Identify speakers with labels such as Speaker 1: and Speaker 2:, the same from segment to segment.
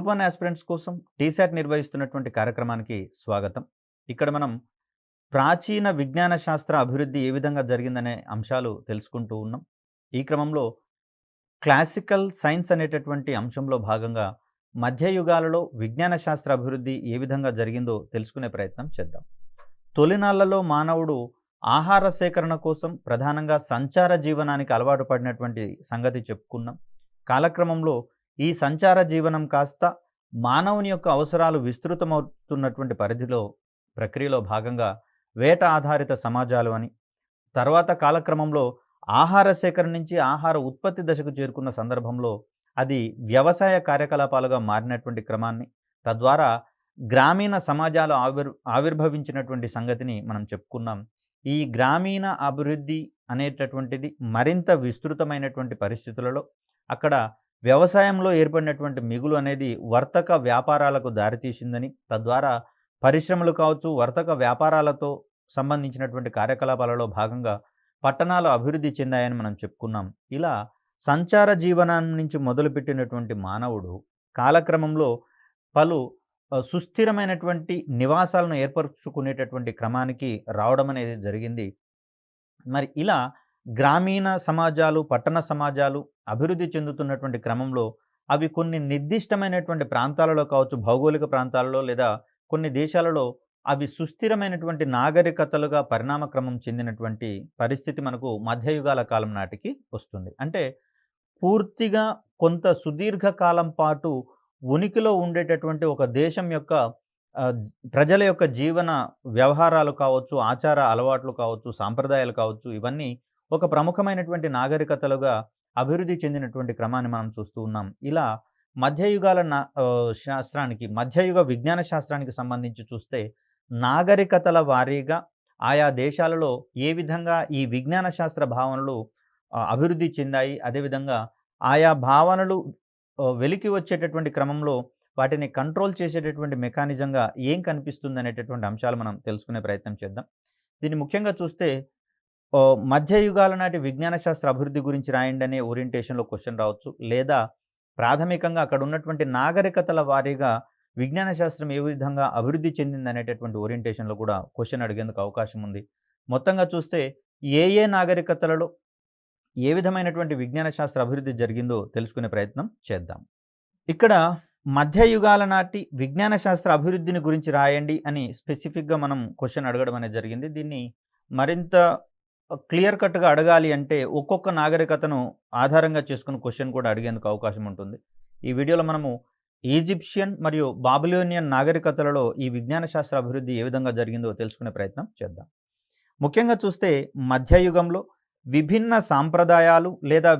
Speaker 1: Group 1 aspirants కోసం టీశాట్ నిర్వహిస్తున్నటువంటి కార్యక్రమానికి స్వాగతం. ఇక్కడ మనం ప్రాచీన విజ్ఞాన శాస్త్ర అభివృద్ధి ఏ విధంగా జరిగిందనే అంశాలు తెలుసుకుంటూ ఉన్నాం. ఈ క్రమంలో క్లాసికల్ సైన్స్ అనేటటువంటి అంశంలో భాగంగా మధ్యయుగాలలో విజ్ఞాన శాస్త్ర అభివృద్ధి ఏ విధంగా జరిగిందో తెలుసుకునే ప్రయత్నం చేద్దాం. తొలినాళ్లలో మానవుడు ఆహార సేకరణ కోసం ప్రధానంగా సంచార జీవనానికి అలవాటు పడినటువంటి సంగతి చెప్పుకున్నాం. కాలక్రమంలో ఈ సంచార జీవనం కాస్త మానవుని యొక్క అవసరాలు విస్తృతమవుతున్నటువంటి ప్రక్రియలో భాగంగా వేట ఆధారిత సమాజాలు అని, తర్వాత కాలక్రమంలో ఆహార సేకరణ నుంచి ఆహార ఉత్పత్తి దశకు చేరుకున్న సందర్భంలో అది వ్యవసాయ కార్యకలాపాలుగా మారినటువంటి క్రమాన్ని, తద్వారా గ్రామీణ సమాజాలు ఆవిర్భవించినటువంటి సంగతిని మనం చెప్పుకున్నాం. ఈ గ్రామీణ అభివృద్ధి అనేటటువంటిది మరింత విస్తృతమైనటువంటి పరిస్థితులలో అక్కడ వ్యవసాయంలో ఏర్పడినటువంటి మిగులు అనేది వర్తక వ్యాపారాలకు దారితీసిందని, తద్వారా పరిశ్రమలు కావచ్చు, వర్తక వ్యాపారాలతో సంబంధించినటువంటి కార్యకలాపాలలో భాగంగా పట్టణాలు అభివృద్ధి చెందాయని మనం చెప్పుకున్నాం. ఇలా సంచార జీవనం నుంచి మొదలుపెట్టినటువంటి మానవుడు కాలక్రమంలో పలు సుస్థిరమైనటువంటి నివాసాలను ఏర్పరచుకునేటటువంటి క్రమానికి రావడం అనేది జరిగింది. మరి ఇలా గ్రామీణ సమాజాలు, పట్టణ సమాజాలు అభివృద్ధి చెందుతున్నటువంటి క్రమంలో అవి కొన్ని నిర్దిష్టమైనటువంటి ప్రాంతాలలో కావచ్చు, భౌగోళిక ప్రాంతాలలో లేదా కొన్ని దేశాలలో అవి సుస్థిరమైనటువంటి నాగరికతలుగా పరిణామక్రమం చెందినటువంటి పరిస్థితి మనకు మధ్యయుగాల కాలం నాటికి వస్తుంది. అంటే పూర్తిగా కొంత సుదీర్ఘకాలం పాటు ఉనికిలో ఉండేటటువంటి ఒక దేశం యొక్క ప్రజల యొక్క జీవన వ్యవహారాలు కావచ్చు, ఆచార అలవాట్లు కావచ్చు, సాంప్రదాయాలు కావచ్చు, ఇవన్నీ ఒక ప్రముఖమైనటువంటి నాగరికతలుగా అభివృద్ధి చెందినటువంటి క్రమాన్ని మనం చూస్తూ ఉన్నాం. ఇలా మధ్యయుగాల మధ్యయుగ విజ్ఞాన శాస్త్రానికి సంబంధించి చూస్తే నాగరికతల వారీగా ఆయా దేశాలలో ఏ విధంగా ఈ విజ్ఞాన శాస్త్ర భావనలు అభివృద్ధి చెందాయి, అదేవిధంగా ఆయా భావనలు వెలికి వచ్చేటటువంటి క్రమంలో వాటిని కంట్రోల్ చేసేటటువంటి మెకానిజంగా ఏం కనిపిస్తుంది అనేటటువంటి అంశాలు మనం తెలుసుకునే ప్రయత్నం చేద్దాం. దీన్ని ముఖ్యంగా చూస్తే మధ్యయుగాల నాటి విజ్ఞాన శాస్త్ర అభివృద్ధి గురించి రాయండి అనే ఓరియంటేషన్లో క్వశ్చన్ రావచ్చు, లేదా ప్రాథమికంగా అక్కడ ఉన్నటువంటి నాగరికతల వారీగా విజ్ఞాన శాస్త్రం ఏ విధంగా అభివృద్ధి చెందింది అనేటటువంటి ఓరియంటేషన్లో కూడా క్వశ్చన్ అడిగేందుకు అవకాశం ఉంది. మొత్తంగా చూస్తే ఏ నాగరికతలలో ఏ విధమైనటువంటి విజ్ఞాన శాస్త్ర అభివృద్ధి జరిగిందో తెలుసుకునే ప్రయత్నం చేద్దాం. ఇక్కడ మధ్యయుగాల నాటి విజ్ఞాన శాస్త్ర అభివృద్ధిని గురించి రాయండి అని స్పెసిఫిక్గా మనం క్వశ్చన్ అడగడం అనేది జరిగింది. దీన్ని మరింత క్లియర్ కట్గా అడగాలి అంటే ఒక్కొక్క నాగరికతను ఆధారంగా చేసుకుని క్వశ్చన్ కూడా అడిగేందుకు అవకాశం ఉంటుంది. ఈ వీడియోలో మనము ఈజిప్షియన్ మరియు బాబిలోనియన్ నాగరికతలలో ఈ విజ్ఞాన శాస్త్ర అభివృద్ధి ఏ విధంగా జరిగిందో తెలుసుకునే ప్రయత్నం చేద్దాం. ముఖ్యంగా చూస్తే మధ్యయుగంలో విభిన్న సాంప్రదాయాలు లేదా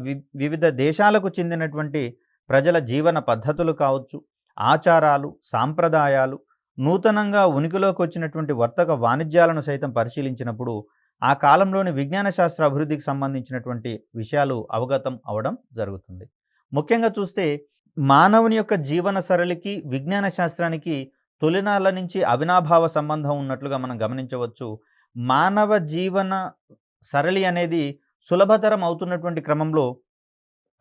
Speaker 1: వివిధ దేశాలకు చెందినటువంటి ప్రజల జీవన పద్ధతులు కావచ్చు, ఆచారాలు, సాంప్రదాయాలు, నూతనంగా ఉనికిలోకి వచ్చినటువంటి వర్తక వాణిజ్యాలను సైతం పరిశీలించినప్పుడు ఆ కాలంలోని విజ్ఞాన శాస్త్ర అభివృద్ధికి సంబంధించినటువంటి విషయాలు అవగతం అవడం జరుగుతుంది. ముఖ్యంగా చూస్తే మానవుని యొక్క జీవన సరళికి విజ్ఞాన శాస్త్రానికి తొలినాళ్ల నుంచి అవినాభావ సంబంధం ఉన్నట్లుగా మనం గమనించవచ్చు. మానవ జీవన సరళి అనేది సులభతరం అవుతున్నటువంటి క్రమంలో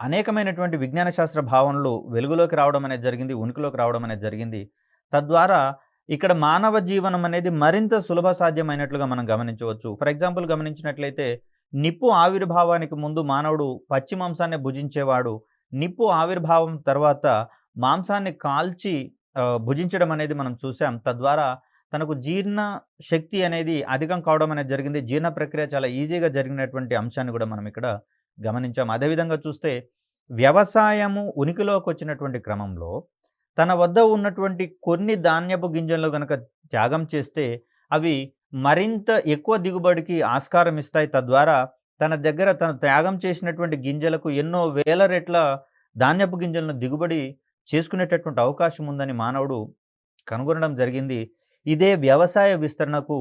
Speaker 1: అనేకమైనటువంటి విజ్ఞాన శాస్త్ర భావనలు వెలుగులోకి రావడం అనేది జరిగింది, ఉనికిలోకి రావడం అనేది జరిగింది. తద్వారా ఇక్కడ మానవ జీవనం అనేది మరింత సులభ సాధ్యమైనట్లుగా మనం గమనించవచ్చు. ఫర్ ఎగ్జాంపుల్ గమనించినట్లయితే నిప్పు ఆవిర్భావానికి ముందు మానవుడు పచ్చి మాంసాన్ని భుజించేవాడు. నిప్పు ఆవిర్భావం తర్వాత మాంసాన్ని కాల్చి భుజించడం అనేది మనం చూసాం. తద్వారా తనకు జీర్ణ శక్తి అనేది అధికం కావడం అనేది జరిగింది. జీర్ణ ప్రక్రియ చాలా ఈజీగా జరిగినటువంటి అంశాన్ని కూడా మనం ఇక్కడ గమనించాం. అదేవిధంగా చూస్తే వ్యవసాయము ఉనికిలోకి వచ్చినటువంటి క్రమంలో తన వద్ద ఉన్నటువంటి కొన్ని ధాన్యపు గింజలను కనుక త్యాగం చేస్తే అవి మరింత ఎక్కువ దిగుబడికి ఆస్కారం ఇస్తాయి. తద్వారా తన త్యాగం చేసినటువంటి గింజలకు ఎన్నో వేల రెట్ల ధాన్యపు గింజలను దిగుబడి చేసుకునేటటువంటి అవకాశం ఉందని మానవుడు కనుగొనడం జరిగింది. ఇదే వ్యవసాయ విస్తరణకు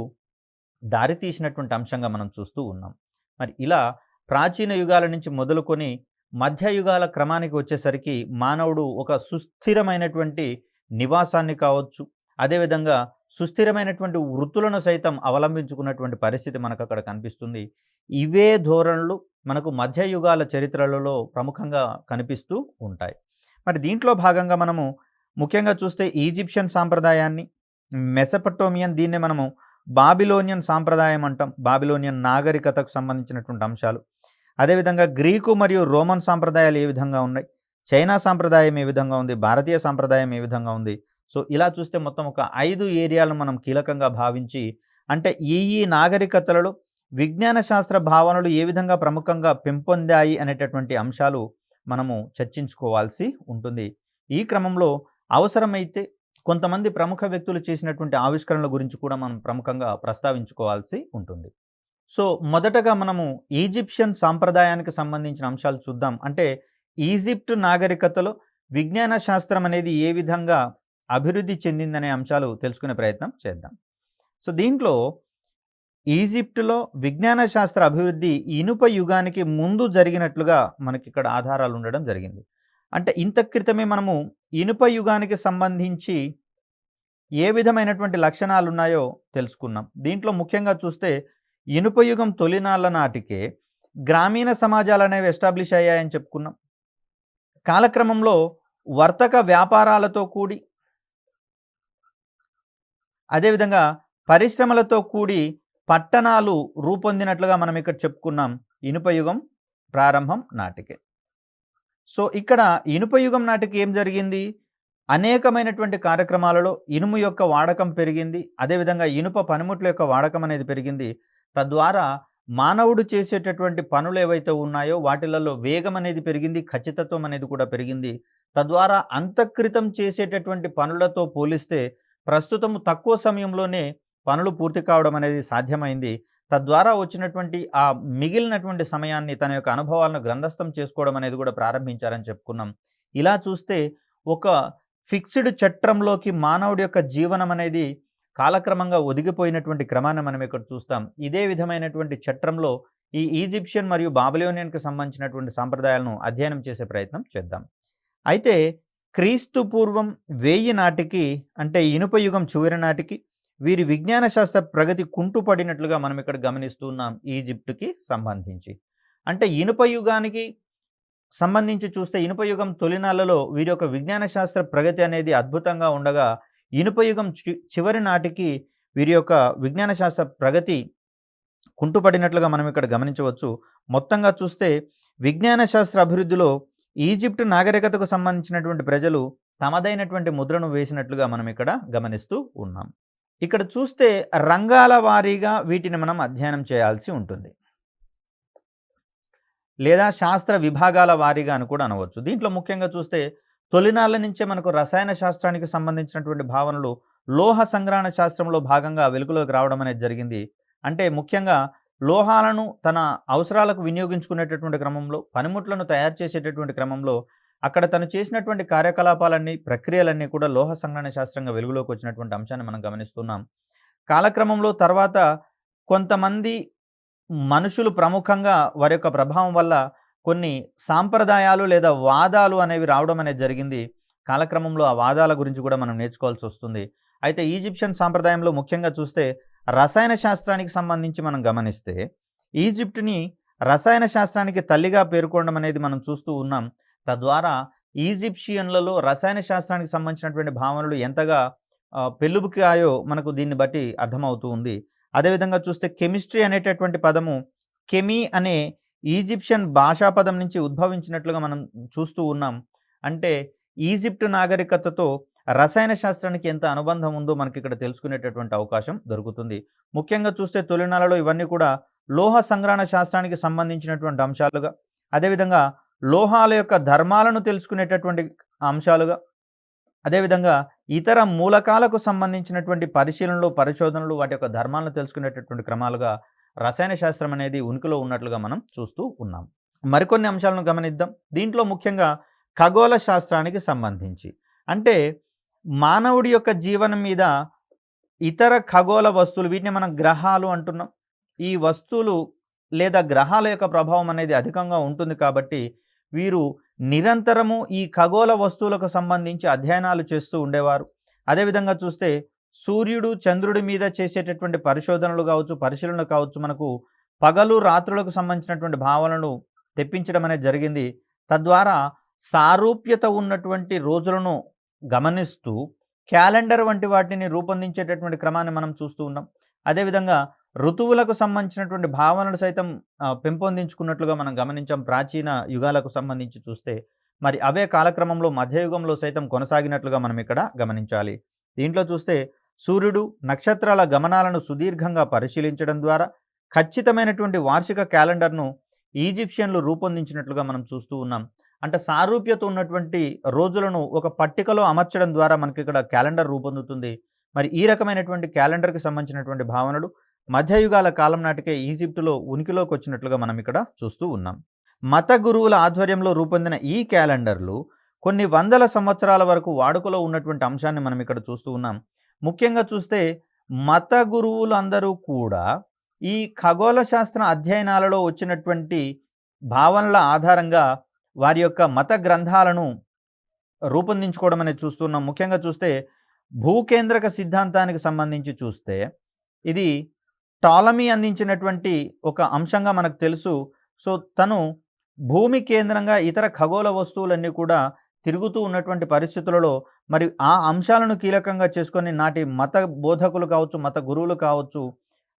Speaker 1: దారితీసినటువంటి అంశంగా మనం చూస్తూ ఉన్నాం. మరి ఇలా ప్రాచీన యుగాల నుంచి మొదలుకొని మధ్యయుగాల క్రమానికి వచ్చేసరికి మానవుడు ఒక సుస్థిరమైనటువంటి నివాసాన్ని కావచ్చు, అదేవిధంగా సుస్థిరమైనటువంటి వృత్తులను సైతం అవలంబించుకున్నటువంటి పరిస్థితి మనకు అక్కడ కనిపిస్తుంది. ఇవే ధోరణులు మనకు మధ్యయుగాల చరిత్రలలో ప్రముఖంగా కనిపిస్తూ ఉంటాయి. మరి దీంట్లో భాగంగా మనము ముఖ్యంగా చూస్తే ఈజిప్షియన్ సాంప్రదాయాన్ని, మెసపటోమియన్ దీన్నే మనము బాబిలోనియన్ సాంప్రదాయం అంటాం. బాబిలోనియన్ నాగరికతకు సంబంధించినటువంటి అంశాలు. అదేవిధంగా గ్రీకు మరియు రోమన్ సాంప్రదాయాలు ఏ విధంగా ఉన్నాయి, చైనా సాంప్రదాయం ఏ విధంగా ఉంది, భారతీయ సాంప్రదాయం ఏ విధంగా ఉంది. సో ఇలా చూస్తే మొత్తం ఒక 5 ఏరియాలను మనం కీలకంగా భావించి, అంటే ఈ నాగరికతలలో విజ్ఞాన శాస్త్ర భావనలు ఏ విధంగా ప్రముఖంగా పెంపొందాయి అనేటటువంటి అంశాలు మనము చర్చించుకోవాల్సి ఉంటుంది. ఈ క్రమంలో అవసరమైతే కొంతమంది ప్రముఖ వ్యక్తులు చేసినటువంటి ఆవిష్కరణల గురించి కూడా మనం ప్రముఖంగా ప్రస్తావించుకోవాల్సి ఉంటుంది. సో మొదటగా మనము ఈజిప్షియన్ సాంప్రదాయానికి సంబంధించిన అంశాలు చూద్దాం. అంటే ఈజిప్ట్ నాగరికతలో విజ్ఞాన శాస్త్రం అనేది ఏ విధంగా అభివృద్ధి చెందిందనే అంశాలు తెలుసుకునే ప్రయత్నం చేద్దాం. సో దీంట్లో ఈజిప్టులో విజ్ఞాన శాస్త్ర అభివృద్ధి ఇనుప యుగానికి ముందు జరిగినట్లుగా మనకి ఇక్కడ ఆధారాలు ఉండడం జరిగింది. అంటే ఇంత క్రితమే మనము ఇనుప యుగానికి సంబంధించి ఏ విధమైనటువంటి లక్షణాలు ఉన్నాయో తెలుసుకున్నాం. దీంట్లో ముఖ్యంగా చూస్తే ఇనుప యుగం తొలినాళ్ళ నాటికే గ్రామీణ సమాజాలు అనేవి ఎస్టాబ్లిష్ అయ్యాయని చెప్పుకున్నాం. కాలక్రమంలో వర్తక వ్యాపారాలతో కూడి, అదేవిధంగా పరిశ్రమలతో కూడి పట్టణాలు రూపొందినట్లుగా మనం ఇక్కడ చెప్పుకున్నాం ఇనుప యుగం ప్రారంభం నాటికే. సో ఇక్కడ ఇనుప యుగం నాటికి ఏం జరిగింది, అనేకమైనటువంటి కార్యక్రమాలలో ఇనుము యొక్క వాడకం పెరిగింది. అదేవిధంగా ఇనుప పనిముట్ల యొక్క వాడకం అనేది పెరిగింది. తద్వారా మానవుడు చేసేటటువంటి పనులు ఏవైతే ఉన్నాయో వాటిలలో వేగం అనేది పెరిగింది, ఖచ్చితత్వం అనేది కూడా పెరిగింది. తద్వారా అంతఃక్రితం చేసేటటువంటి పనులతో పోలిస్తే ప్రస్తుతం తక్కువ సమయంలోనే పనులు పూర్తి కావడం అనేది సాధ్యమైంది. తద్వారా వచ్చినటువంటి ఆ మిగిలినటువంటి సమయాన్ని తన యొక్క అనుభవాలను గ్రంథస్థం చేసుకోవడం అనేది కూడా ప్రారంభించారని చెప్పుకున్నాం. ఇలా చూస్తే ఒక ఫిక్స్డ్ చట్రంలోకి మానవుడి యొక్క జీవనం అనేది కాలక్రమంగా ఒదిగిపోయినటువంటి క్రమాన్ని మనం ఇక్కడ చూస్తాం. ఇదే విధమైనటువంటి చట్రంలో ఈ ఈజిప్షియన్ మరియు బాబిలోనియన్కి సంబంధించినటువంటి సాంప్రదాయాలను అధ్యయనం చేసే ప్రయత్నం చేద్దాం. అయితే క్రీస్తు పూర్వం 1000 నాటికి, అంటే ఇనుప యుగం చివరి నాటికి వీరి విజ్ఞాన శాస్త్ర ప్రగతి కుంటుపడినట్లుగా మనం ఇక్కడ గమనిస్తున్నాం ఈజిప్టుకి సంబంధించి. అంటే ఇనుప యుగానికి సంబంధించి చూస్తే ఇనుప యుగం తొలినాళ్లలో వీరి యొక్క విజ్ఞాన శాస్త్ర ప్రగతి అనేది అద్భుతంగా ఉండగా, ఇనుప యుగం చివరి నాటికి వీరి యొక్క విజ్ఞాన శాస్త్ర ప్రగతి కుంటుపడినట్లుగా మనం ఇక్కడ గమనించవచ్చు. మొత్తంగా చూస్తే విజ్ఞాన శాస్త్ర అభివృద్ధిలో ఈజిప్ట్ నాగరికతకు సంబంధించినటువంటి ప్రజలు తమదైనటువంటి ముద్రను వేసినట్లుగా మనం ఇక్కడ గమనిస్తూ ఉన్నాం. ఇక్కడ చూస్తే రంగాల వారీగా వీటిని మనం అధ్యయనం చేయాల్సి ఉంటుంది, లేదా శాస్త్ర విభాగాల వారీగా అని కూడా అనవచ్చు. దీంట్లో ముఖ్యంగా చూస్తే తొలినాళ్ళ నుంచే మనకు రసాయన శాస్త్రానికి సంబంధించినటువంటి భావనలు లోహ సంగ్రహణ శాస్త్రంలో భాగంగా వెలుగులోకి రావడం అనేది జరిగింది. అంటే ముఖ్యంగా లోహాలను తన అవసరాలకు వినియోగించుకునేటటువంటి క్రమంలో, పనిముట్లను తయారు చేసేటటువంటి క్రమంలో అక్కడ తను చేసినటువంటి కార్యకలాపాలన్నీ, ప్రక్రియలన్నీ కూడా లోహ సంగ్రహణ శాస్త్రంగా వెలుగులోకి వచ్చినటువంటి అంశాన్ని మనం గమనిస్తున్నాం. కాలక్రమంలో తర్వాత కొంతమంది మనుషులు ప్రముఖంగా వారి యొక్క ప్రభావం వల్ల కొన్ని సాంప్రదాయాలు లేదా వాదాలు అనేవి రావడం అనేది జరిగింది. కాలక్రమంలో ఆ వాదాల గురించి కూడా మనం నేర్చుకోవాల్సి వస్తుంది. అయితే ఈజిప్షియన్ సాంప్రదాయంలో ముఖ్యంగా చూస్తే రసాయన శాస్త్రానికి సంబంధించి మనం గమనిస్తే ఈజిప్టుని రసాయన శాస్త్రానికి తల్లిగా పేర్కొనడం అనేది మనం చూస్తూ ఉన్నాం. తద్వారా ఈజిప్షియన్లలో రసాయన శాస్త్రానికి సంబంధించినటువంటి భావనలు ఎంతగా పెళ్ళుబుకాయో మనకు దీన్ని బట్టి అర్థమవుతూ ఉంది. అదేవిధంగా చూస్తే కెమిస్ట్రీ అనేటటువంటి పదము కెమీ అనే ఈజిప్షియన్ భాషా పదం నుంచి ఉద్భవించినట్లుగా మనం చూస్తూ ఉన్నాం. అంటే ఈజిప్ట్ నాగరికతతో రసాయన శాస్త్రానికి ఎంత అనుబంధం ఉందో మనకి ఇక్కడ తెలుసుకునేటటువంటి అవకాశం దొరుకుతుంది. ముఖ్యంగా చూస్తే తొలినాళ్ళలో ఇవన్నీ కూడా లోహ సంగ్రహణ శాస్త్రానికి సంబంధించినటువంటి అంశాలుగా, అదేవిధంగా లోహాల యొక్క ధర్మాలను తెలుసుకునేటటువంటి అంశాలుగా, అదేవిధంగా ఇతర మూలకాలకు సంబంధించినటువంటి పరిశీలనలు, పరిశోధనలు, వాటి యొక్క ధర్మాలను తెలుసుకునేటటువంటి క్రమాలుగా రసాయన శాస్త్రం అనేది ఉనికిలో ఉన్నట్లుగా మనం చూస్తూ ఉన్నాం. మరికొన్ని అంశాలను గమనిద్దాం. దీంట్లో ముఖ్యంగా ఖగోళ శాస్త్రానికి సంబంధించి, అంటే మానవుడి యొక్క జీవనం మీద ఇతర ఖగోళ వస్తువులు, వీటిని మనం గ్రహాలు అంటున్నాం. ఈ వస్తువులు లేదా గ్రహాల యొక్క ప్రభావం అనేది అధికంగా ఉంటుంది కాబట్టి వీరు నిరంతరము ఈ ఖగోళ వస్తువులకు సంబంధించి అధ్యయనాలు చేస్తూ ఉండేవారు. అదేవిధంగా చూస్తే సూర్యుడు, చంద్రుడి మీద చేసేటటువంటి పరిశోధనలు కావచ్చు, పరిశీలనలు కావచ్చు, మనకు పగలు రాత్రులకు సంబంధించినటువంటి భావనలను తెప్పించడం అనేది జరిగింది. తద్వారా సారూప్యత ఉన్నటువంటి రోజులను గమనిస్తూ క్యాలెండర్ వంటి వాటిని రూపొందించేటటువంటి క్రమాన్ని మనం చూస్తూ ఉన్నాం. అదేవిధంగా ఋతువులకు సంబంధించినటువంటి భావనలు సైతం పెంపొందించుకున్నట్లుగా మనం గమనించాం ప్రాచీన యుగాలకు సంబంధించి చూస్తే. మరి అవే కాలక్రమంలో మధ్యయుగంలో సైతం కొనసాగినట్లుగా మనం ఇక్కడ గమనించాలి. దీంట్లో చూస్తే సూర్యుడు, నక్షత్రాల గమనాలను సుదీర్ఘంగా పరిశీలించడం ద్వారా ఖచ్చితమైనటువంటి వార్షిక క్యాలెండర్ను ఈజిప్షియన్లు రూపొందించినట్లుగా మనం చూస్తూ ఉన్నాం. అంటే సారూప్యత ఉన్నటువంటి రోజులను ఒక పట్టికలో అమర్చడం ద్వారా మనకి ఇక్కడ క్యాలెండర్ రూపొందుతుంది. మరి ఈ రకమైనటువంటి క్యాలెండర్కి సంబంధించినటువంటి భావనలు మధ్యయుగాల కాలం నాటికే ఈజిప్టులో ఉనికిలోకి వచ్చినట్లుగా మనం ఇక్కడ చూస్తూ ఉన్నాం. మత గురువుల ఆధ్వర్యంలో రూపొందిన ఈ క్యాలెండర్లు కొన్ని వందల సంవత్సరాల వరకు వాడుకలో ఉన్నటువంటి అంశాన్ని మనం ఇక్కడ చూస్తూ ఉన్నాం. ముఖ్యంగా చూస్తే మత గురువులు అందరూ కూడా ఈ ఖగోళ శాస్త్ర అధ్యయనాలలో వచ్చినటువంటి భావనల ఆధారంగా వారి యొక్క మత గ్రంథాలను రూపొందించుకోవడం అనేది చూస్తున్నాం. ముఖ్యంగా చూస్తే భూకేంద్రక సిద్ధాంతానికి సంబంధించి చూస్తే ఇది టాలమీ అందించినటువంటి ఒక అంశంగా మనకు తెలుసు. సో తను భూమి కేంద్రంగా ఇతర ఖగోళ వస్తువులన్నీ కూడా తిరుగుతూ ఉన్నటువంటి పరిస్థితులలో మరి ఆ అంశాలను కీలకంగా చేసుకొని నాటి మత బోధకులు కావచ్చు, మత గురువులు కావచ్చు,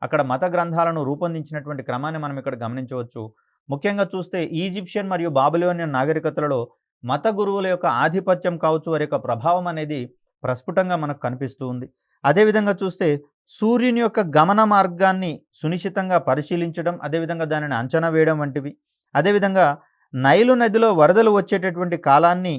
Speaker 1: అక్కడ మత గ్రంథాలను రూపొందించినటువంటి క్రమాన్ని మనం ఇక్కడ గమనించవచ్చు. ముఖ్యంగా చూస్తే ఈజిప్షియన్ మరియు బాబిలోనియన్ నాగరికతలలో మత గురువుల యొక్క ఆధిపత్యం కావచ్చు, వారి యొక్క ప్రభావం అనేది ప్రస్ఫుటంగా మనకు కనిపిస్తూ ఉంది. అదేవిధంగా చూస్తే సూర్యుని యొక్క గమన మార్గాన్ని సునిశ్చితంగా పరిశీలించడం, అదేవిధంగా దానిని అంచనా వేయడం వంటివి. అదేవిధంగా నైలు నదిలో వరదలు వచ్చేటటువంటి కాలాన్ని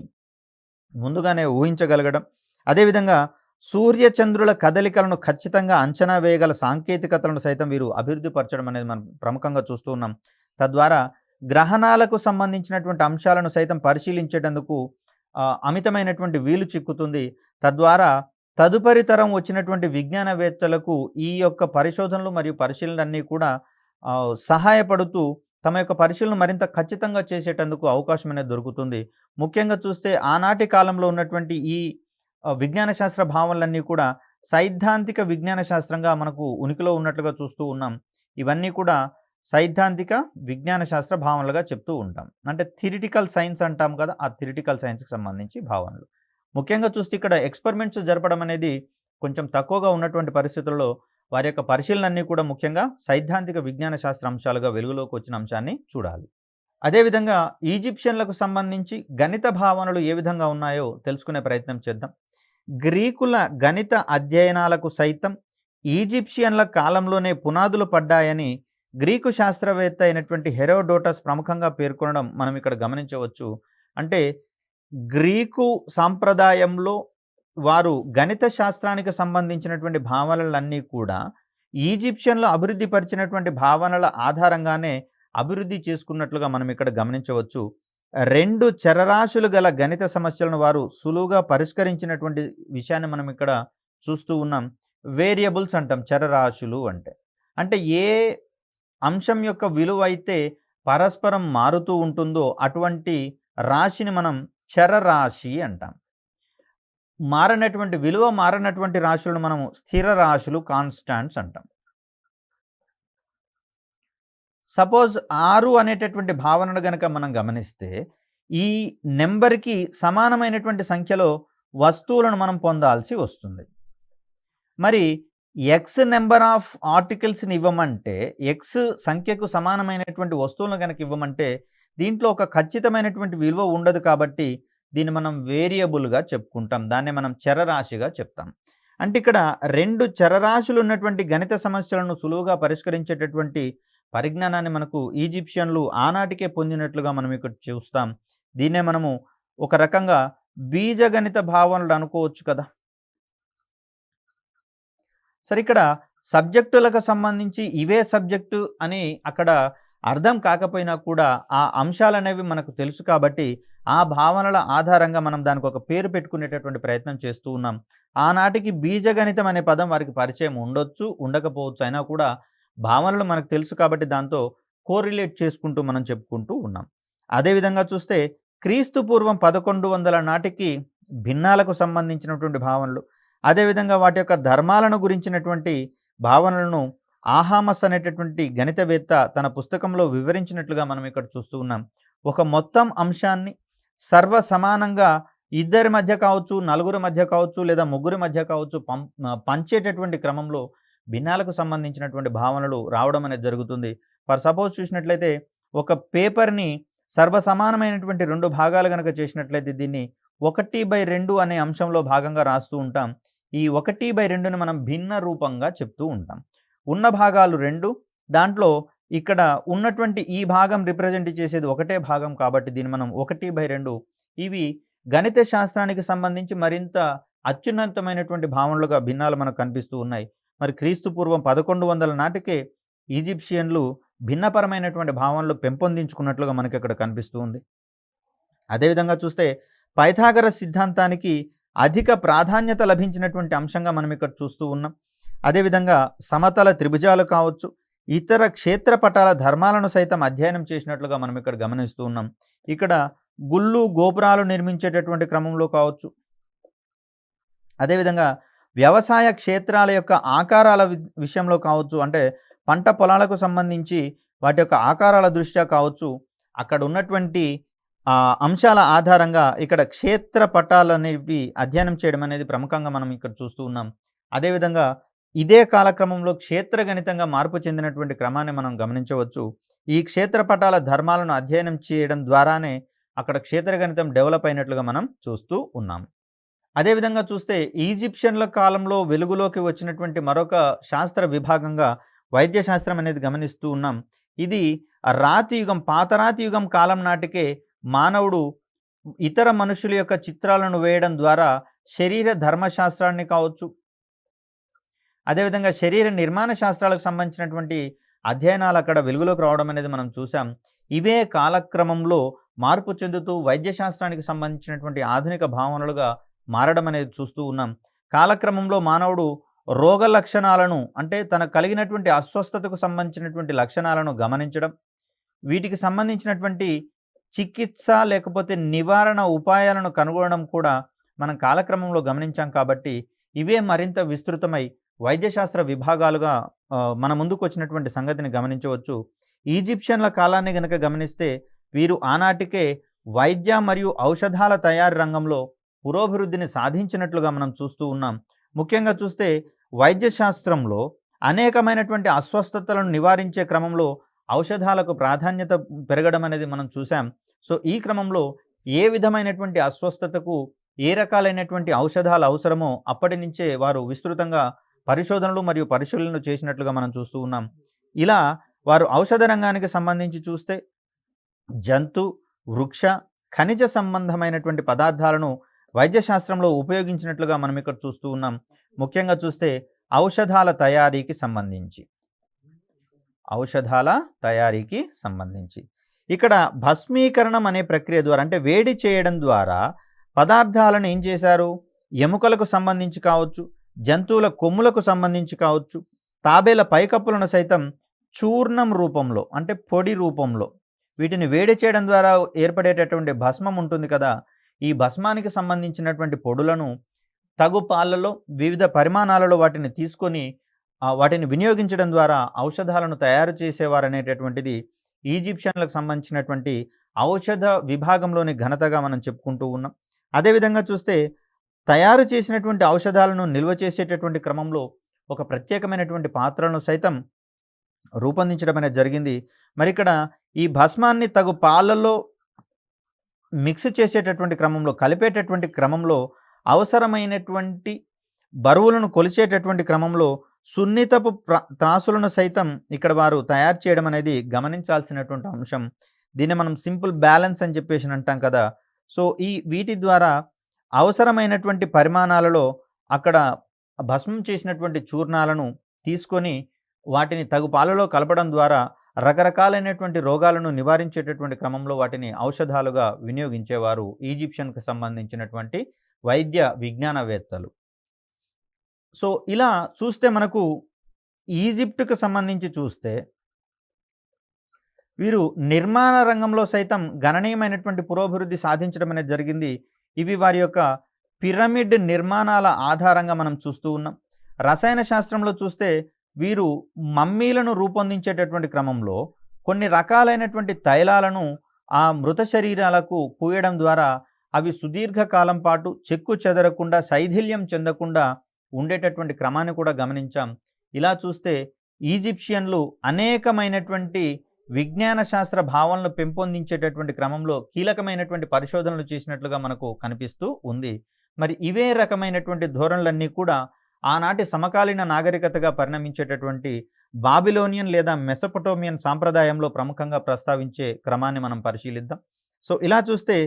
Speaker 1: ముందుగానే ఊహించగలగడం, అదేవిధంగా సూర్యచంద్రుల కదలికలను ఖచ్చితంగా అంచనా వేయగల సాంకేతికతలను సైతం వీరు అభివృద్ధి పరచడం అనేది మనం ప్రముఖంగా చూస్తూ ఉన్నాం. తద్వారా గ్రహణాలకు సంబంధించినటువంటి అంశాలను సైతం పరిశీలించేటందుకు అమితమైనటువంటి వీలు చిక్కుతుంది. తద్వారా తదుపరి తరం వచ్చినటువంటి విజ్ఞానవేత్తలకు ఈ యొక్క పరిశోధనలు మరియు పరిశీలనలన్నీ కూడా సహాయపడుతూ తమ యొక్క పరిశీలన మరింత ఖచ్చితంగా చేసేటందుకు అవకాశం అనేది దొరుకుతుంది. ముఖ్యంగా చూస్తే ఆనాటి కాలంలో ఉన్నటువంటి ఈ విజ్ఞాన శాస్త్ర భావనలన్నీ కూడా సైద్ధాంతిక విజ్ఞాన శాస్త్రంగా మనకు ఉనికిలో ఉన్నట్లుగా చూస్తూ ఉన్నాం. ఇవన్నీ కూడా సైద్ధాంతిక విజ్ఞాన శాస్త్ర భావనలుగా చెప్తూ ఉంటాం. అంటే థిరిటికల్ సైన్స్ అంటాం కదా, ఆ థిరిటికల్ సైన్స్కి సంబంధించి భావనలు. ముఖ్యంగా చూస్తే ఇక్కడ ఎక్స్పెరిమెంట్స్ జరపడం అనేది కొంచెం తక్కువగా ఉన్నటువంటి పరిస్థితుల్లో వారి యొక్క పరిశీలనన్నీ కూడా ముఖ్యంగా సైద్ధాంతిక విజ్ఞాన శాస్త్ర అంశాలుగా వెలుగులోకి వచ్చిన అంశాన్ని చూడాలి. అదేవిధంగా ఈజిప్షియన్లకు సంబంధించి గణిత భావనలు ఏ విధంగా ఉన్నాయో తెలుసుకునే ప్రయత్నం చేద్దాం. గ్రీకుల గణిత అధ్యయనాలకు సైతం ఈజిప్షియన్ల కాలంలోనే పునాదులు పడ్డాయని గ్రీకు శాస్త్రవేత్త అయినటువంటి హెరోడోటస్ ప్రముఖంగా పేర్కొనడం మనం ఇక్కడ గమనించవచ్చు. అంటే గ్రీకు సాంప్రదాయంలో వారు గణిత శాస్త్రానికి సంబంధించినటువంటి భావనలన్నీ కూడా ఈజిప్షియన్లు అభివృద్ధి పరిచినటువంటి భావనల ఆధారంగానే అభివృద్ధి చేసుకున్నట్లుగా మనం ఇక్కడ గమనించవచ్చు. 2 చరరాశులు గల గణిత సమస్యలను వారు సులువుగా పరిష్కరించినటువంటి విషయాన్ని మనం ఇక్కడ చూస్తూ ఉన్నాం. వేరియబుల్స్ అంటాం చరరాశులు అంటే. అంటే ఏ అంశం యొక్క విలువ అయితే పరస్పరం మారుతూ ఉంటుందో అటువంటి రాశిని మనం చరరాశి అంటాం. మారనటువంటి విలువ మారనటువంటి రాశులను మనం స్థిర రాశులు కాన్స్టాంట్స్ అంటాం. సపోజ్ 6 అనేటటువంటి భావనను గనక మనం గమనిస్తే ఈ నెంబర్కి సమానమైనటువంటి సంఖ్యలో వస్తువులను మనం పొందాల్సి వస్తుంది. మరి ఎక్స్ నెంబర్ ఆఫ్ ఆర్టికల్స్ని ఇవ్వమంటే, ఎక్స్ సంఖ్యకు సమానమైనటువంటి వస్తువులను కనుక ఇవ్వమంటే దీంట్లో ఒక ఖచ్చితమైనటువంటి విలువ ఉండదు. కాబట్టి దీన్ని మనం వేరియబుల్గా చెప్పుకుంటాం. దాన్ని మనం చరరాశిగా చెప్తాం. అంటే ఇక్కడ 2 చరరాశులు ఉన్నటువంటి గణిత సమస్యలను సులువుగా పరిష్కరించేటటువంటి పరిజ్ఞానాన్ని మనకు ఈజిప్షియన్లు ఆనాటికే పొందినట్లుగా మనం ఇక్కడ చూస్తాం. దీన్నే మనము ఒక రకంగా బీజగణిత భావనలు అనుకోవచ్చు కదా. సరే, ఇక్కడ సబ్జెక్టులకు సంబంధించి ఇవే సబ్జెక్టు అని అక్కడ అర్థం కాకపోయినా కూడా ఆ అంశాలు అనేవి మనకు తెలుసు కాబట్టి ఆ భావనల ఆధారంగా మనం దానికి ఒక పేరు పెట్టుకునేటటువంటి ప్రయత్నం చేస్తూ ఉన్నాం. ఆనాటికి బీజగణితం అనే పదం వారికి పరిచయం ఉండొచ్చు, ఉండకపోవచ్చు. అయినా కూడా భావనలు మనకు తెలుసు కాబట్టి దాంతో కోరిలేట్ చేసుకుంటూ మనం చెప్పుకుంటూ ఉన్నాం. అదేవిధంగా చూస్తే క్రీస్తు పూర్వం 1100 నాటికి భిన్నాలకు సంబంధించినటువంటి భావనలు, అదేవిధంగా వాటి యొక్క ధర్మాలను గురించినటువంటి భావనలను ఆహామస్ అనేటటువంటి గణితవేత్త తన పుస్తకంలో వివరించినట్లుగా మనం ఇక్కడ చూస్తూ ఉన్నాం. ఒక మొత్తం అంశాన్ని సర్వ సమానంగా ఇద్దరి మధ్య కావచ్చు, నలుగురి మధ్య కావచ్చు, లేదా ముగ్గురి మధ్య కావచ్చు పంచేటటువంటి క్రమంలో భిన్నాలకు సంబంధించినటువంటి భావనలు రావడం అనేది జరుగుతుంది. ఫర్ సపోజ్ చూసినట్లయితే ఒక పేపర్‌ని సర్వసమానమైనటువంటి 2 భాగాలు గనక చేసినట్లయితే దీన్ని 1/2 అనే అంశంలో భాగంగా రాస్తూ ఉంటాం. ఈ 1/2ని మనం భిన్న రూపంగా చెప్తూ ఉంటాం. ఉన్న భాగాలు 2, దాంట్లో ఇక్కడ ఉన్నటువంటి ఈ భాగం రిప్రజెంట్ చేసేది ఒకటే భాగం కాబట్టి దీన్ని మనం 1/2 ఇవి గణిత శాస్త్రానికి సంబంధించి మరింత అత్యున్నతమైనటువంటి భావనలుగా భిన్నాలు మనకు కనిపిస్తూ ఉన్నాయి. మరి క్రీస్తు పూర్వం 1100 నాటికే ఈజిప్షియన్లు భిన్నపరమైనటువంటి భావనలు పెంపొందించుకున్నట్లుగా మనకి ఇక్కడ కనిపిస్తూ ఉంది. అదేవిధంగా చూస్తే పైథాగరస్ సిద్ధాంతానికి అధిక ప్రాధాన్యత లభించినటువంటి అంశంగా మనం ఇక్కడ చూస్తూ ఉన్నాం. అదేవిధంగా సమతల త్రిభుజాలు కావచ్చు, ఇతర క్షేత్రపటాల ధర్మాలను సైతం అధ్యయనం చేసినట్లుగా మనం ఇక్కడ గమనిస్తూ ఉన్నాం. ఇక్కడ గుళ్ళు గోపురాలు నిర్మించేటటువంటి క్రమంలో కావచ్చు, అదేవిధంగా వ్యవసాయ క్షేత్రాల యొక్క ఆకారాల విషయంలో కావచ్చు, అంటే పంట పొలాలకు సంబంధించి వాటి యొక్క ఆకారాల దృష్ట్యా కావచ్చు, అక్కడ ఉన్నటువంటి అంశాల ఆధారంగా ఇక్కడ క్షేత్ర పటాలు అనేవి అధ్యయనం చేయడం అనేది ప్రముఖంగా మనం ఇక్కడ చూస్తూ ఉన్నాం. అదేవిధంగా ఇదే కాలక్రమంలో క్షేత్ర గణితంగా మార్పు చెందినటువంటి క్రమాన్ని మనం గమనించవచ్చు. ఈ క్షేత్ర పటాల ధర్మాలను అధ్యయనం చేయడం ద్వారానే అక్కడ క్షేత్ర గణితం డెవలప్ అయినట్లుగా మనం చూస్తూ ఉన్నాం. అదేవిధంగా చూస్తే ఈజిప్షియన్ల కాలంలో వెలుగులోకి వచ్చినటువంటి మరొక శాస్త్ర విభాగంగా వైద్య శాస్త్రం అనేది గమనిస్తూ ఉన్నాం. ఇది రాతి యుగం, పాతరాతి యుగం కాలం నాటికే మానవుడు ఇతర మనుషుల యొక్క చిత్రాలను వేయడం ద్వారా శరీర ధర్మశాస్త్రాన్ని కావచ్చు, అదేవిధంగా శరీర నిర్మాణ శాస్త్రాలకు సంబంధించినటువంటి అధ్యయనాలు అక్కడ వెలుగులోకి రావడం అనేది మనం చూసాం. ఇవే కాలక్రమంలో మార్పు చెందుతూ వైద్య శాస్త్రానికి సంబంధించినటువంటి ఆధునిక భావనలుగా మారడం అనేది చూస్తూ ఉన్నాం. కాలక్రమంలో మానవుడు రోగ లక్షణాలను, అంటే తనకు కలిగినటువంటి అస్వస్థతకు సంబంధించినటువంటి లక్షణాలను గమనించడం, వీటికి సంబంధించినటువంటి చికిత్స లేకపోతే నివారణ ఉపాయాలను కనుగొనడం కూడా మనం కాలక్రమంలో గమనించాం. కాబట్టి ఇవే మరింత విస్తృతమై వైద్యశాస్త్ర విభాగాలుగా మన ముందుకు వచ్చినటువంటి సంగతిని గమనించవచ్చు. ఈజిప్షియన్ల కాలాన్ని గనక గమనిస్తే వీరు ఆనాటికే వైద్య మరియు ఔషధాల తయారీ రంగంలో పురోభివృద్ధిని సాధించినట్లుగా మనం చూస్తూ ఉన్నాం. ముఖ్యంగా చూస్తే వైద్య శాస్త్రంలో అనేకమైనటువంటి అస్వస్థతలను నివారించే క్రమంలో ఔషధాలకు ప్రాధాన్యత పెరగడం అనేది మనం చూసాం. సో ఈ క్రమంలో ఏ విధమైనటువంటి అస్వస్థతకు ఏ రకాలైనటువంటి ఔషధాలు అవసరమో అప్పటి నుంచే వారు విస్తృతంగా పరిశోధనలు మరియు పరిశీలనలు చేసినట్లుగా మనం చూస్తూ ఉన్నాం. ఇలా వారు ఔషధ రంగానికి సంబంధించి చూస్తే జంతు, వృక్ష, ఖనిజ సంబంధమైనటువంటి పదార్థాలను వైద్యశాస్త్రంలో ఉపయోగించినట్లుగా మనం ఇక్కడ చూస్తూ ఉన్నాం. ముఖ్యంగా చూస్తే ఔషధాల తయారీకి సంబంధించి ఇక్కడ భస్మీకరణం అనే ప్రక్రియ ద్వారా, అంటే వేడి చేయడం ద్వారా పదార్థాలను ఏం చేశారు, ఎముకలకు సంబంధించి కావచ్చు, జంతువుల కొమ్ములకు సంబంధించి కావచ్చు, తాబేల పైకప్పులను సైతం చూర్ణం రూపంలో, అంటే పొడి రూపంలో వీటిని వేడి చేయడం ద్వారా ఏర్పడేటటువంటి భస్మం ఉంటుంది కదా, ఈ భస్మానికి సంబంధించినటువంటి పొడులను తగు పాలలో వివిధ పరిమాణాలలో వాటిని తీసుకొని వాటిని వినియోగించడం ద్వారా ఔషధాలను తయారు చేసేవారు అనేటటువంటిది ఈజిప్షియన్లకు సంబంధించినటువంటి ఔషధ విభాగంలోని ఘనతగా మనం చెప్పుకుంటూ ఉన్నాం. అదేవిధంగా చూస్తే తయారు చేసినటువంటి ఔషధాలను నిల్వ చేసేటటువంటి క్రమంలో ఒక ప్రత్యేకమైనటువంటి పాత్రలను సైతం రూపొందించడం అనేది జరిగింది. మరి ఇక్కడ ఈ భస్మాన్ని తగు పాలల్లో మిక్స్ చేసేటటువంటి క్రమంలో, కలిపేటటువంటి క్రమంలో అవసరమైనటువంటి బరువులను కొలిచేటటువంటి క్రమంలో సున్నితపు త్రాసులను సైతం ఇక్కడ వారు తయారు చేయడం అనేది గమనించాల్సినటువంటి అంశం. దీన్ని మనం సింపుల్ బ్యాలెన్స్ అని చెప్పేసి అంటాం కదా. సో వీటి ద్వారా అవసరమైనటువంటి పరిమాణాలలో అక్కడ భస్మం చేసినటువంటి చూర్ణాలను తీసుకొని వాటిని తగు పాలలో కలపడం ద్వారా రకరకాలైనటువంటి రోగాలను నివారించేటటువంటి క్రమంలో వాటిని ఔషధాలుగా వినియోగించేవారు ఈజిప్షియన్కి సంబంధించినటువంటి వైద్య విజ్ఞానవేత్తలు. సో ఇలా చూస్తే మనకు ఈజిప్ట్కు సంబంధించి చూస్తే వీరు నిర్మాణ రంగంలో సైతం గణనీయమైనటువంటి పురోభివృద్ధి సాధించడం అనేది జరిగింది. ఇవి వారి యొక్క పిరమిడ్ నిర్మాణాల ఆధారంగా మనం చూస్తూ ఉన్నాం. రసాయన శాస్త్రంలో చూస్తే వీరు మమ్మీలను రూపొందించేటటువంటి క్రమంలో కొన్ని రకాలైనటువంటి తైలాలను ఆ మృత శరీరాలకు పూయడం ద్వారా అవి సుదీర్ఘకాలం పాటు చెక్కు చెదరకుండా శైథిల్యం చెందకుండా ఉండేటటువంటి క్రమాన్ని కూడా గమనించాం. ఇలా చూస్తే ఈజిప్షియన్లు అనేకమైనటువంటి విజ్ఞాన శాస్త్ర భావనలు పెంపొందించేటటువంటి క్రమంలో కీలకమైనటువంటి పరిశోధనలు చేసినట్లుగా మనకు కనిపిస్తూ ఉంది. మరి ఇవే రకమైనటువంటి ధోరణులన్నీ కూడా ఆనాటి సమకాలీన నాగరికతగా పరిణమించేటటువంటి బాబిలోనియన్ లేదా మెసొపొటేమియన్ సాంప్రదాయంలో ప్రముఖంగా ప్రస్తావించే క్రమాన్ని మనం పరిశీలిద్దాం. సో ఇలా చూస్తే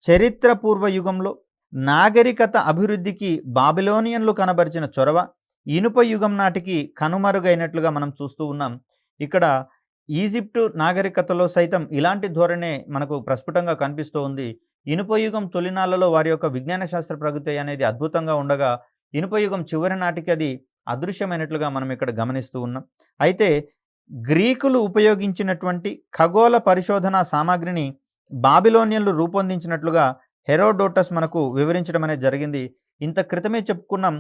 Speaker 1: చరిత్ర పూర్వ యుగంలో నాగరికత అభివృద్ధికి బాబిలోనియన్లు కనబరిచిన చొరవ ఇనుప యుగం నాటికి కనుమరుగైనట్లుగా మనం చూస్తూ ఉన్నాం. ఇక్కడ ఈజిప్టు నాగరికతలో సైతం ఇలాంటి ధోరణే మనకు ప్రస్ఫుటంగా కనిపిస్తూ ఉంది. ఇనుప యుగం తొలినాళ్లలో వారి యొక్క విజ్ఞాన శాస్త్ర ప్రగతి అనేది అద్భుతంగా ఉండగా ఇనుప యుగం చివరి నాటికి అది అదృశ్యమైనట్లుగా మనం ఇక్కడ గమనిస్తూ ఉన్నాం. అయితే గ్రీకులు ఉపయోగించినటువంటి ఖగోళ పరిశోధన సామాగ్రిని బాబిలోనియన్లు రూపొందించినట్లుగా హెరోడోటస్ మనకు వివరించడం అనేది జరిగింది. ఇంత క్రితమే చెప్పుకున్నాం,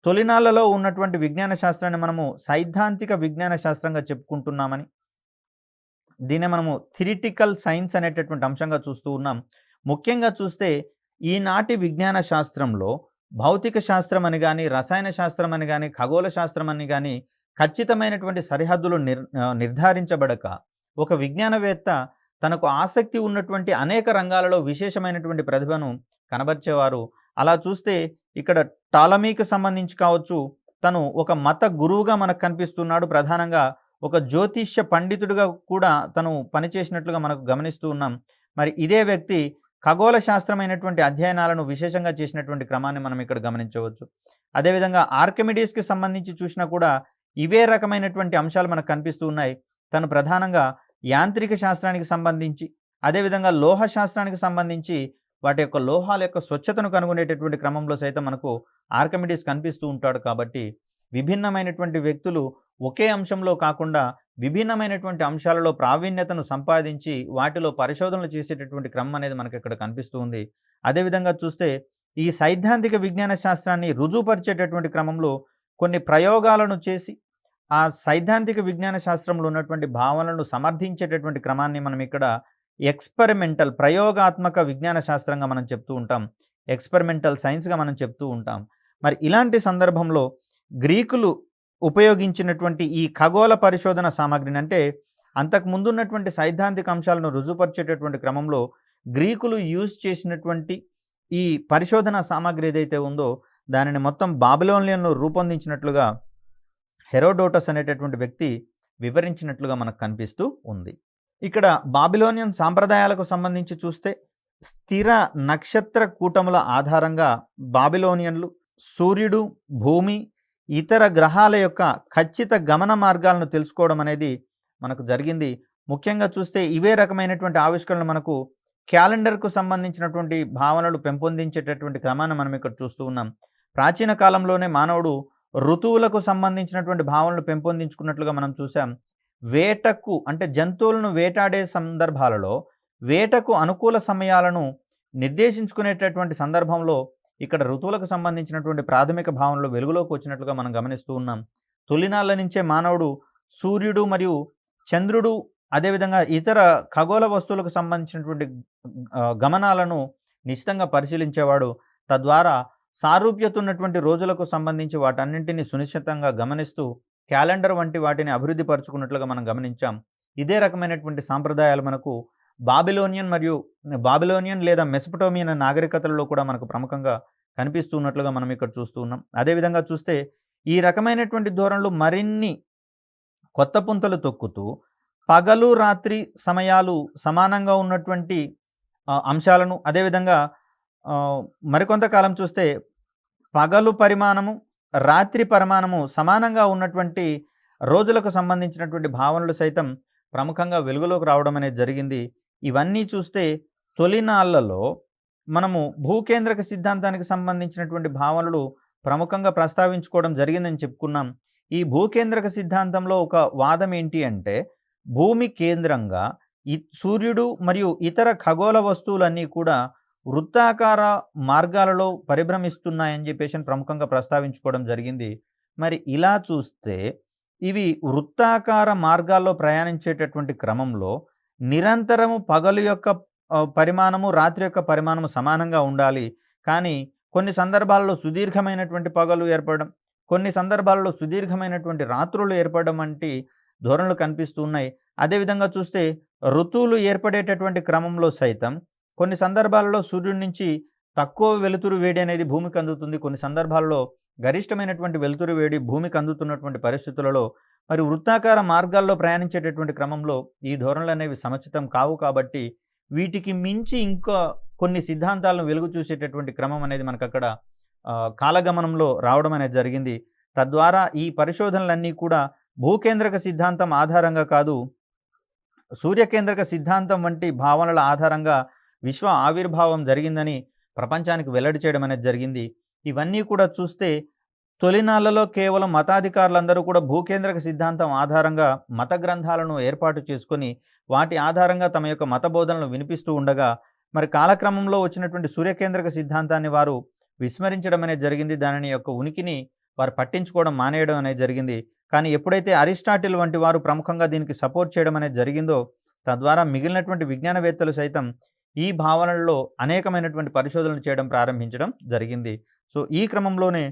Speaker 1: తొలినాళ్లలో ఉన్నటువంటి విజ్ఞాన శాస్త్రాన్ని మనము సైద్ధాంతిక విజ్ఞాన శాస్త్రంగా చెప్పుకుంటున్నామని. దీన్ని మనము థిరిటికల్ సైన్స్ అనేటటువంటి అంశంగా చూస్తూ ఉన్నాం. ముఖ్యంగా చూస్తే ఈనాటి విజ్ఞాన శాస్త్రంలో భౌతిక శాస్త్రం అని కానీ, రసాయన శాస్త్రం అని కానీ, ఖగోళ శాస్త్రం అని కానీ ఖచ్చితమైనటువంటి సరిహద్దులు నిర్ధారించబడక ఒక విజ్ఞానవేత్త తనకు ఆసక్తి ఉన్నటువంటి అనేక రంగాలలో విశేషమైనటువంటి ప్రతిభను కనబరిచేవారు. అలా చూస్తే ఇక్కడ టాలమీకి సంబంధించి కావచ్చు, తను ఒక మత గురువుగా మనకు కనిపిస్తున్నాడు. ప్రధానంగా ఒక జ్యోతిష్య పండితుడిగా కూడా తను పనిచేసినట్లుగా మనకు గమనిస్తూ ఉన్నాం. మరి ఇదే వ్యక్తి ఖగోళ శాస్త్రమైనటువంటి అధ్యయనాలను విశేషంగా చేసినటువంటి క్రమాన్ని మనం ఇక్కడ గమనించవచ్చు. అదేవిధంగా ఆర్కిమిడీస్కి సంబంధించి చూసినా కూడా ఇవే రకమైనటువంటి అంశాలు మనకు కనిపిస్తూ ఉన్నాయి. తను ప్రధానంగా యాంత్రిక శాస్త్రానికి సంబంధించి, అదేవిధంగా లోహ శాస్త్రానికి సంబంధించి వాటి యొక్క లోహాల యొక్క స్వచ్ఛతను కనుగొనేటటువంటి క్రమంలో సైతం మనకు ఆర్కిమిడీస్ కనిపిస్తూ ఉంటాడు. కాబట్టి విభిన్నమైనటువంటి వ్యక్తులు ఒకే అంశంలో కాకుండా విభిన్నమైనటువంటి అంశాలలో ప్రావీణ్యతను సంపాదించి వాటిలో పరిశోధనలు చేసేటటువంటి క్రమం అనేది మనకి ఇక్కడ కనిపిస్తూ ఉంది. అదేవిధంగా చూస్తే ఈ సైద్ధాంతిక విజ్ఞాన శాస్త్రాన్ని రుజువుపరిచేటటువంటి క్రమంలో కొన్ని ప్రయోగాలను చేసి ఆ సైద్ధాంతిక విజ్ఞాన శాస్త్రంలో ఉన్నటువంటి భావనలను సమర్థించేటటువంటి క్రమాన్ని మనం ఇక్కడ ఎక్స్పెరిమెంటల్ ప్రయోగాత్మక విజ్ఞాన శాస్త్రంగా మనం చెప్తూ ఉంటాం. ఎక్స్పెరిమెంటల్ సైన్స్గా మనం చెప్తూ ఉంటాం. మరి ఇలాంటి సందర్భంలో గ్రీకులు ఉపయోగించినటువంటి ఈ ఖగోళ పరిశోధన సామాగ్రిని, అంటే అంతకు ముందున్నటువంటి సైద్ధాంతిక అంశాలను రుజువుపరిచేటటువంటి క్రమంలో గ్రీకులు యూజ్ చేసినటువంటి ఈ పరిశోధన సామాగ్రి ఏదైతే ఉందో దానిని మొత్తం బాబిలోనియన్లు రూపొందించినట్లుగా హెరోడోటస్ అనేటటువంటి వ్యక్తి వివరించినట్లుగా మనకు కనిపిస్తూ ఉంది. ఇక్కడ బాబిలోనియన్ సాంప్రదాయాలకు సంబంధించి చూస్తే స్థిర నక్షత్ర కూటముల ఆధారంగా బాబిలోనియన్లు సూర్యుడు, భూమి, ఇతర గ్రహాల యొక్క ఖచ్చిత గమన మార్గాలను తెలుసుకోవడం అనేది మనకు జరిగింది. ముఖ్యంగా చూస్తే ఇవే రకమైనటువంటి ఆవిష్కరణలు మనకు క్యాలెండర్కు సంబంధించినటువంటి భావనలు పెంపొందించేటటువంటి క్రమాన్ని మనం ఇక్కడ చూస్తూ ఉన్నాం. ప్రాచీన కాలంలోనే మానవుడు ఋతువులకు సంబంధించినటువంటి భావనలు పెంపొందించుకున్నట్లుగా మనం చూసాం. వేటకు అంటే జంతువులను వేటాడే సందర్భాలలో వేటకు అనుకూల సమయాలను నిర్దేశించుకునేటటువంటి సందర్భంలో ఇక్కడ ఋతువులకు సంబంధించినటువంటి ప్రాథమిక భావనలు వెలుగులోకి వచ్చినట్లుగా మనం గమనిస్తూ ఉన్నాం. తొలినాళ్ళ నుంచే మానవుడు సూర్యుడు మరియు చంద్రుడు, అదేవిధంగా ఇతర ఖగోళ వస్తువులకు సంబంధించినటువంటి గమనాలను నిశ్చితంగా పరిశీలించేవాడు. తద్వారా సారూప్యత ఉన్నటువంటి రోజులకు సంబంధించి వాటన్నింటినీ సునిశ్చితంగా గమనిస్తూ క్యాలెండర్ వంటి వాటిని అభివృద్ధి పరుచుకున్నట్లుగా మనం గమనించాం. ఇదే రకమైనటువంటి సాంప్రదాయాలు మనకు బాబిలోనియన్ లేదా మెసొపొటేమియన్ నాగరికతలలో కూడా మనకు ప్రముఖంగా కనిపిస్తున్నట్లుగా మనం ఇక్కడ చూస్తూ ఉన్నాం. అదేవిధంగా చూస్తే ఈ రకమైనటువంటి ధోరణులు మరిన్ని కొత్త పుంతలు తొక్కుతూ పగలు రాత్రి సమయాలు సమానంగా ఉన్నటువంటి అంశాలను, అదేవిధంగా మరికొంతకాలం చూస్తే పగలు పరిమాణము, రాత్రి పరిమాణము సమానంగా ఉన్నటువంటి రోజులకు సంబంధించినటువంటి భావనలు సైతం ప్రముఖంగా వెలుగులోకి రావడం అనేది జరిగింది. ఇవన్నీ చూస్తే తొలినాళ్లలో మనము భూకేంద్రక సిద్ధాంతానికి సంబంధించినటువంటి భావనలు ప్రముఖంగా ప్రస్తావించుకోవడం జరిగిందని చెప్పుకున్నాం. ఈ భూకేంద్రక సిద్ధాంతంలో ఒక వాదం ఏంటి అంటే, భూమి కేంద్రంగా సూర్యుడు మరియు ఇతర ఖగోళ వస్తువులన్నీ కూడా వృత్తాకార మార్గాలలో పరిభ్రమిస్తున్నాయని చెప్పేసి ప్రముఖంగా ప్రస్తావించుకోవడం జరిగింది. మరి ఇలా చూస్తే ఇవి వృత్తాకార మార్గాల్లో ప్రయాణించేటటువంటి క్రమంలో నిరంతరము పగలు యొక్క పరిమాణము, రాత్రి యొక్క పరిమాణము సమానంగా ఉండాలి. కానీ కొన్ని సందర్భాల్లో సుదీర్ఘమైనటువంటి పగలు ఏర్పడడం, కొన్ని సందర్భాల్లో సుదీర్ఘమైనటువంటి రాత్రులు ఏర్పడడం వంటి ధోరణులు కనిపిస్తూ ఉన్నాయి. అదేవిధంగా చూస్తే ఋతువులు ఏర్పడేటటువంటి క్రమంలో సైతం కొన్ని సందర్భాల్లో సూర్యుడి నుంచి తక్కువ వెలుతురు వేడి అనేది భూమికి అందుతుంది. కొన్ని సందర్భాల్లో గరిష్టమైనటువంటి వెలుతురు వేడి భూమికి అందుతున్నటువంటి పరిస్థితులలో మరి వృత్తాకార మార్గాల్లో ప్రయాణించేటటువంటి క్రమంలో ఈ ధోరణులు అనేవి సముచితం కావు. కాబట్టి వీటికి మించి ఇంకా కొన్ని సిద్ధాంతాలను వెలుగు చూసేటటువంటి క్రమం అనేది మనకు అక్కడ కాలగమనంలో రావడం అనేది జరిగింది. తద్వారా ఈ పరిశోధనలన్నీ కూడా భూకేంద్రక సిద్ధాంతం ఆధారంగా కాదు, సూర్యకేంద్రక సిద్ధాంతం వంటి భావనల ఆధారంగా విశ్వ ఆవిర్భావం జరిగిందని ప్రపంచానికి వెల్లడి చేయడం అనేది జరిగింది. ఇవన్నీ కూడా చూస్తే తొలినాళ్లలో కేవలం మతాధికారులందరూ కూడా భూకేంద్రక సిద్ధాంతం ఆధారంగా మత గ్రంథాలను ఏర్పాటు చేసుకొని వాటి ఆధారంగా తమ యొక్క మత బోధనలు వినిపిస్తూ ఉండగా, మరి కాలక్రమంలో వచ్చినటువంటి సూర్యకేంద్రక సిద్ధాంతాన్ని వారు విస్మరించడం అనేది జరిగింది. దానిని యొక్క ఉనికిని వారు పట్టించుకోవడం మానేయడం అనేది జరిగింది. కానీ ఎప్పుడైతే అరిస్టాటిల్ వంటి వారు ప్రముఖంగా దీనికి సపోర్ట్ చేయడం అనేది జరిగిందో, తద్వారా మిగిలినటువంటి విజ్ఞానవేత్తలు సైతం ఈ భావనల్లో అనేకమైనటువంటి పరిశోధనలు చేయడం ప్రారంభించడం జరిగింది. సో ఈ క్రమంలోనే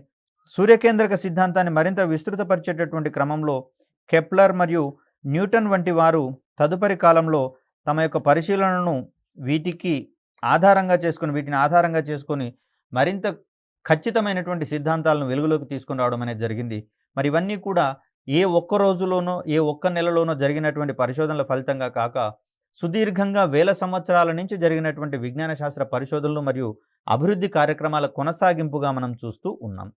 Speaker 1: సూర్యకేంద్రక సిద్ధాంతాన్ని మరింత విస్తృతపరిచేటటువంటి క్రమంలో కెప్లర్ మరియు న్యూటన్ వంటి వారు తదుపరి కాలంలో తమ యొక్క పరిశీలనలను వీటిని ఆధారంగా చేసుకొని మరింత ఖచ్చితమైనటువంటి సిద్ధాంతాలను వెలుగులోకి తీసుకొని రావడం అనేది జరిగింది. మరి ఇవన్నీ కూడా ఏ ఒక్క రోజులోనో ఏ ఒక్క నెలలోనో జరిగినటువంటి పరిశోధనల ఫలితంగా కాక సుదీర్ఘంగా వేల సంవత్సరాల నుంచి జరిగినటువంటి విజ్ఞాన శాస్త్ర పరిశోధనలు మరియు అభివృద్ధి కార్యక్రమాల కొనసాగింపుగా మనం చూస్తూ ఉన్నాం.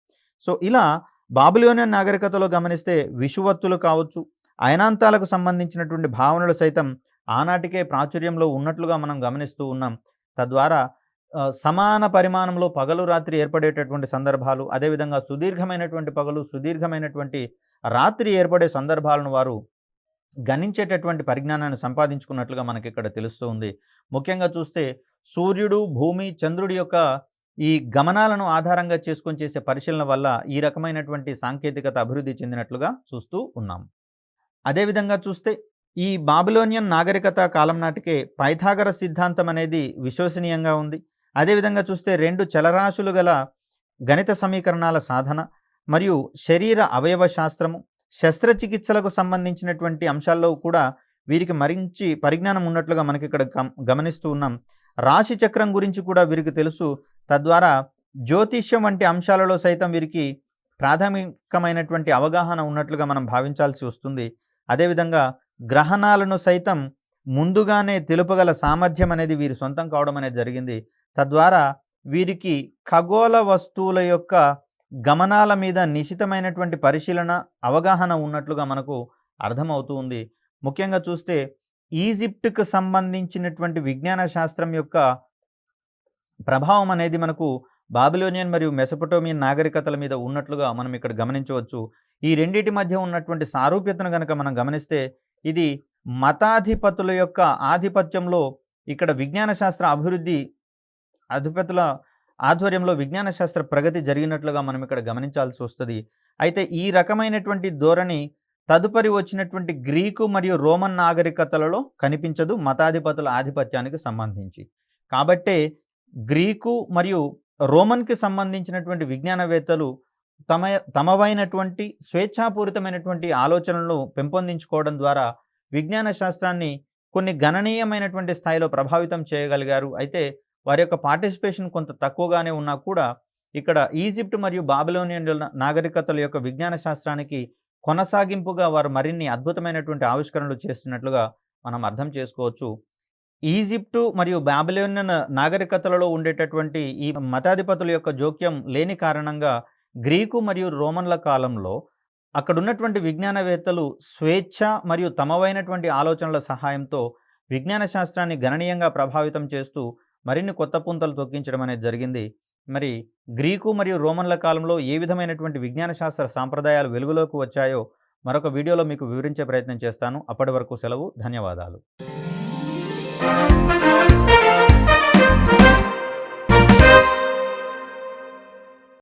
Speaker 1: సో ఇలా బాబిలోనియన్ నాగరికతలో గమనిస్తే విషువత్తులు కావచ్చు, అయనాంతాలకు సంబంధించినటువంటి భావనలు సైతం ఆనాటికే ప్రాచుర్యంలో ఉన్నట్లుగా మనం గమనిస్తూ ఉన్నాం. తద్వారా సమాన పరిమాణంలో పగలు రాత్రి ఏర్పడేటటువంటి సందర్భాలు, అదేవిధంగా సుదీర్ఘమైనటువంటి పగలు సుదీర్ఘమైనటువంటి రాత్రి ఏర్పడే సందర్భాలను వారు గణించేటటువంటి పరిజ్ఞానాన్ని సంపాదించుకున్నట్లుగా మనకి ఇక్కడ తెలుస్తూ ఉంది. ముఖ్యంగా చూస్తే సూర్యుడు, భూమి, చంద్రుడి యొక్క ఈ గమనాలను ఆధారంగా చేసుకొని చేసే పరిశీలన వల్ల ఈ రకమైనటువంటి సాంకేతికత అభివృద్ధి చెందినట్లుగా చూస్తూ ఉన్నాం. అదేవిధంగా చూస్తే ఈ బాబిలోనియన్ నాగరికత కాలం నాటికే పైథాగర సిద్ధాంతం అనేది విశ్వసనీయంగా ఉంది. అదేవిధంగా చూస్తే 2 చలరాశులు గల గణిత సమీకరణాల సాధన మరియు శరీర అవయవ శాస్త్రము, శస్త్రచికిత్సలకు సంబంధించినటువంటి అంశాల్లో కూడా వీరికి మరించి పరిజ్ఞానం ఉన్నట్లుగా మనకి ఇక్కడ గమనిస్తూ ఉన్నాం. రాశి చక్రం గురించి కూడా వీరికి తెలుసు. తద్వారా జ్యోతిష్యం వంటి అంశాలలో సైతం వీరికి ప్రాథమికమైనటువంటి అవగాహన ఉన్నట్లుగా మనం భావించాల్సి వస్తుంది. అదేవిధంగా గ్రహణాలను సైతం ముందుగానే తెలుపగల సామర్థ్యం అనేది వీరి సొంతం కావడం అనేది జరిగింది. తద్వారా వీరికి ఖగోళ వస్తువుల యొక్క గమనాల మీద నిశితమైనటువంటి పరిశీలన, అవగాహన ఉన్నట్లుగా మనకు అర్థమవుతూ ఉంది. ముఖ్యంగా చూస్తే ఈజిప్ట్కు సంబంధించినటువంటి విజ్ఞాన శాస్త్రం యొక్క ప్రభావం అనేది మనకు బాబిలోనియన్ మరియు మెసొపొటేమియన్ నాగరికతల మీద ఉన్నట్లుగా మనం ఇక్కడ గమనించవచ్చు. ఈ రెండింటి మధ్య ఉన్నటువంటి సారూప్యతను కనుక మనం గమనిస్తే ఇది మతాధిపతుల యొక్క ఆధిపత్యంలో ఇక్కడ విజ్ఞాన శాస్త్ర అధిపతుల ఆధ్వర్యంలో విజ్ఞాన శాస్త్ర ప్రగతి జరిగినట్లుగా మనం ఇక్కడ గమనించాల్సి వస్తుంది. అయితే ఈ రకమైనటువంటి ధోరణి తదుపరి వచ్చినటువంటి గ్రీకు మరియు రోమన్ నాగరికతలలో కనిపించదు మతాధిపతుల ఆధిపత్యానికి సంబంధించి. కాబట్టే గ్రీకు మరియు రోమన్కి సంబంధించినటువంటి విజ్ఞానవేత్తలు తమవైనటువంటి స్వేచ్ఛాపూరితమైనటువంటి ఆలోచనలను పెంపొందించుకోవడం ద్వారా విజ్ఞాన శాస్త్రాన్ని కొన్ని గణనీయమైనటువంటి స్థాయిలో ప్రభావితం చేయగలిగారు. అయితే వారి యొక్క పార్టిసిపేషన్ కొంత తక్కువగానే ఉన్నా కూడా ఇక్కడ ఈజిప్ట్ మరియు బాబిలోనియన్ నాగరికతల యొక్క విజ్ఞాన శాస్త్రానికి కొనసాగింపుగా వారు మరిన్ని అద్భుతమైనటువంటి ఆవిష్కరణలు చేస్తున్నట్లుగా మనం అర్థం చేసుకోవచ్చు. ఈజిప్టు మరియు బాబిలోనియన్ నాగరికతలలో ఉండేటటువంటి ఈ మతాధిపతుల యొక్క జోక్యం లేని కారణంగా గ్రీకు మరియు రోమన్ల కాలంలో అక్కడున్నటువంటి విజ్ఞానవేత్తలు స్వేచ్ఛ మరియు తమవైనటువంటి ఆలోచనల సహాయంతో విజ్ఞాన శాస్త్రాన్ని గణనీయంగా ప్రభావితం చేస్తూ మరిన్ని కొత్త పుంతలు తొక్కించడం అనేది జరిగింది. మరి గ్రీకు మరియు రోమన్ల కాలంలో ఏ విధమైనటువంటి విజ్ఞాన శాస్త్ర సాంప్రదాయాలు వెలుగులోకి వచ్చాయో మరొక వీడియోలో మీకు వివరించే ప్రయత్నం చేస్తాను. అప్పటి వరకు సెలవు. ధన్యవాదాలు.